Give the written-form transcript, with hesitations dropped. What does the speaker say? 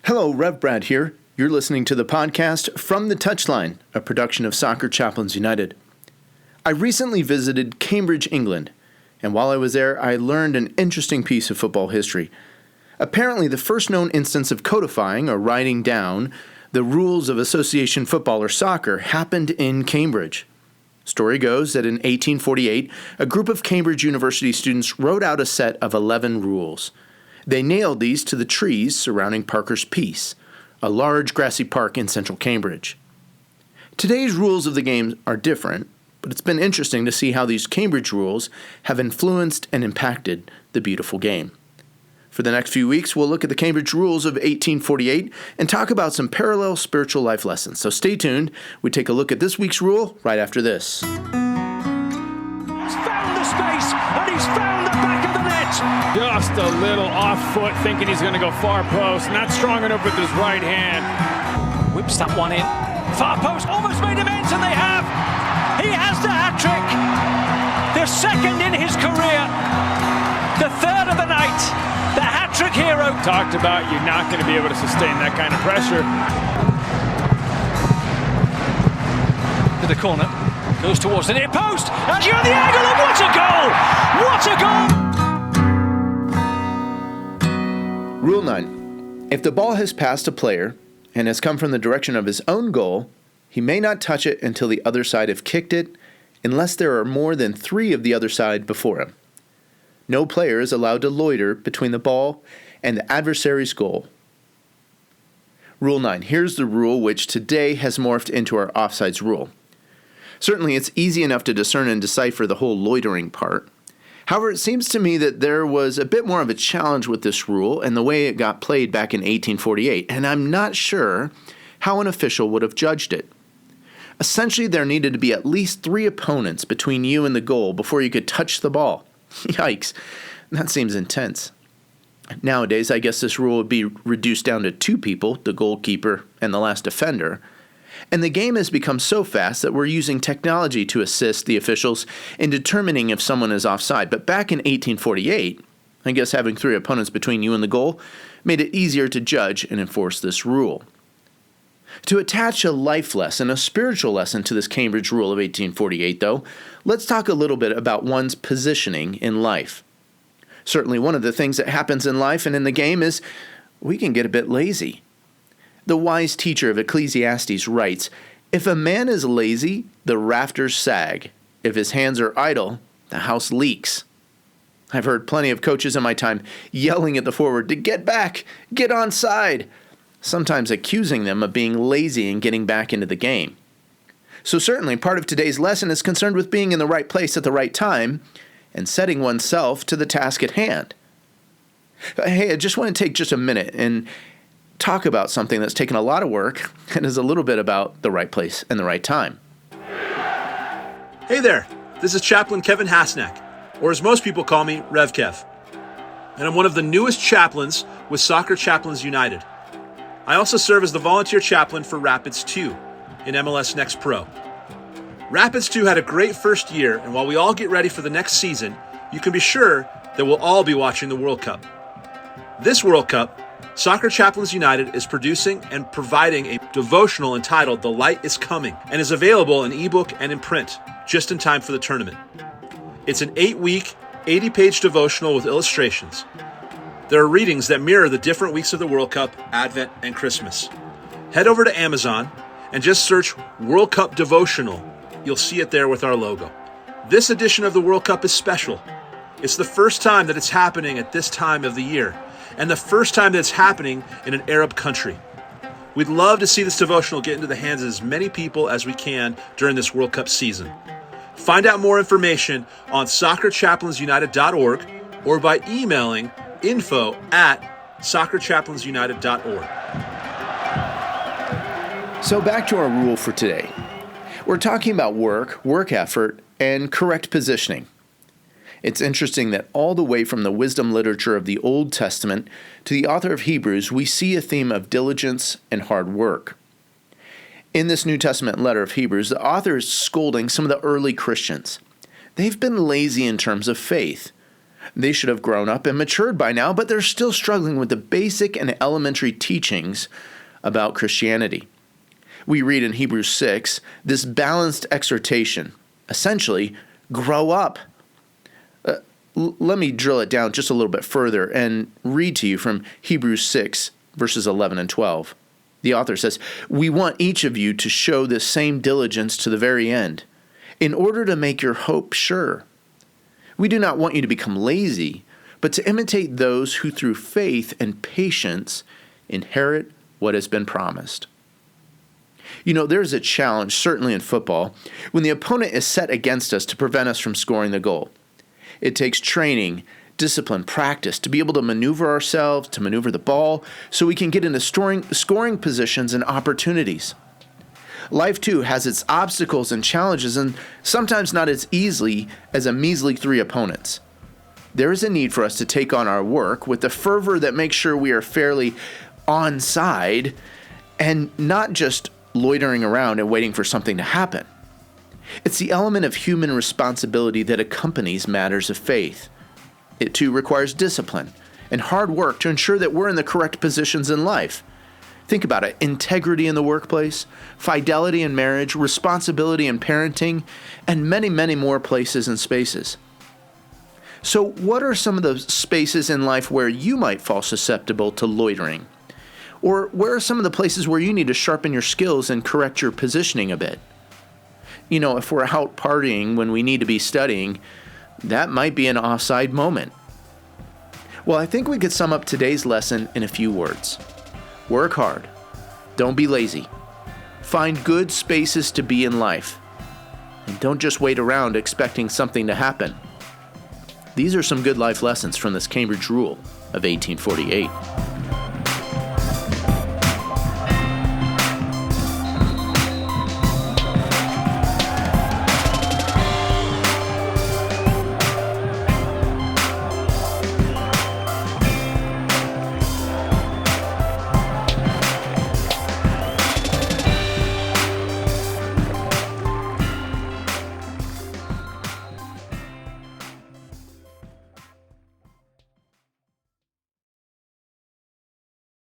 Hello, Rev Brad here. You're listening to the podcast From the Touchline, a production of Soccer Chaplains United. I recently visited Cambridge, England, and while I was there, I learned an interesting piece of football history. Apparently, the first known instance of codifying, or writing down, the rules of association football or soccer happened in Cambridge. Story goes that in 1848, a group of Cambridge University students wrote out a set of 11 rules. They nailed these to the trees surrounding Parker's Peace, a large grassy park in central Cambridge. Today's rules of the game are different, but it's been interesting to see how these Cambridge rules have influenced and impacted the beautiful game. For the next few weeks, we'll look at the Cambridge rules of 1848 and talk about some parallel spiritual life lessons. So stay tuned. We take a look at this week's rule right after this. He's found the space, and he's found the back of the net. Just a little off foot, thinking he's going to go far post. Not strong enough with his right hand. Whips that one in. Far post, almost made him ends, and they have. He has the hat-trick. The second in his career. The third of the night. The hat-trick hero. Talked about you're not going to be able to sustain that kind of pressure. To the corner. Goes towards the near post. And you're the angle, and what a goal! What a goal! Rule 9. If the ball has passed a player and has come from the direction of his own goal, he may not touch it until the other side have kicked it, unless there are more than 3 of the other side before him. No player is allowed to loiter between the ball and the adversary's goal. Rule 9. Here's the rule which today has morphed into our offsides rule. Certainly, it's easy enough to discern and decipher the whole loitering part. However, it seems to me that there was a bit more of a challenge with this rule and the way it got played back in 1848, and I'm not sure how an official would have judged it. Essentially, there needed to be at least 3 opponents between you and the goal before you could touch the ball. Yikes, that seems intense. Nowadays, I guess this rule would be reduced down to 2 people, the goalkeeper and the last defender. And the game has become so fast that we're using technology to assist the officials in determining if someone is offside. But back in 1848, I guess having 3 opponents between you and the goal made it easier to judge and enforce this rule. To attach a life lesson, a spiritual lesson to this Cambridge rule of 1848, though, let's talk a little bit about one's positioning in life. Certainly one of the things that happens in life and in the game is we can get a bit lazy. The wise teacher of Ecclesiastes writes, "If a man is lazy, the rafters sag. If his hands are idle, the house leaks." I've heard plenty of coaches in my time yelling at the forward to get back, get onside, sometimes accusing them of being lazy and getting back into the game. So certainly part of today's lesson is concerned with being in the right place at the right time and setting oneself to the task at hand. Hey, I just want to take just a minute and talk about something that's taken a lot of work and is a little bit about the right place and the right time. Hey there, this is Chaplain Kevin Hasnack, or as most people call me, Rev Kev. And I'm one of the newest chaplains with Soccer Chaplains United. I also serve as the volunteer chaplain for Rapids 2 in MLS Next Pro. Rapids 2 had a great first year, and while we all get ready for the next season, you can be sure that we'll all be watching the World Cup. This World Cup, Soccer Chaplains United is producing and providing a devotional entitled The Light is Coming and is available in ebook and in print just in time for the tournament. It's an 8-week, 80-page devotional with illustrations. There are readings that mirror the different weeks of the World Cup, Advent, and Christmas. Head over to Amazon and just search World Cup Devotional. You'll see it there with our logo. This edition of the World Cup is special. It's the first time that it's happening at this time of the year, and the first time that it's happening in an Arab country. We'd love to see this devotional get into the hands of as many people as we can during this World Cup season. Find out more information on soccerchaplainsunited.org or by emailing info@soccerchaplainsunited.org. So back to our rule for today. We're talking about work effort, and correct positioning. It's interesting that all the way from the wisdom literature of the Old Testament to the author of Hebrews, we see a theme of diligence and hard work. In this New Testament letter of Hebrews, the author is scolding some of the early Christians. They've been lazy in terms of faith. They should have grown up and matured by now, but they're still struggling with the basic and elementary teachings about Christianity. We read in Hebrews 6 this balanced exhortation, essentially, grow up. Let me drill it down just a little bit further and read to you from Hebrews 6, verses 11 and 12. The author says, "We want each of you to show this same diligence to the very end, in order to make your hope sure. We do not want you to become lazy, but to imitate those who through faith and patience inherit what has been promised." You know, there's a challenge, certainly in football, when the opponent is set against us to prevent us from scoring the goal. It takes training, discipline, practice to be able to maneuver ourselves, to maneuver the ball, so we can get into scoring positions and opportunities. Life, too, has its obstacles and challenges, and sometimes not as easily as a measly 3 opponents. There is a need for us to take on our work with the fervor that makes sure we are fairly onside and not just loitering around and waiting for something to happen. It's the element of human responsibility that accompanies matters of faith. It too requires discipline and hard work to ensure that we're in the correct positions in life. Think about it: integrity in the workplace, fidelity in marriage, responsibility in parenting, and many, many more places and spaces. So what are some of the spaces in life where you might fall susceptible to loitering? Or where are some of the places where you need to sharpen your skills and correct your positioning a bit? You know, if we're out partying when we need to be studying, that might be an offside moment. Well, I think we could sum up today's lesson in a few words. Work hard. Don't be lazy. Find good spaces to be in life. And don't just wait around expecting something to happen. These are some good life lessons from this Cambridge rule of 1848.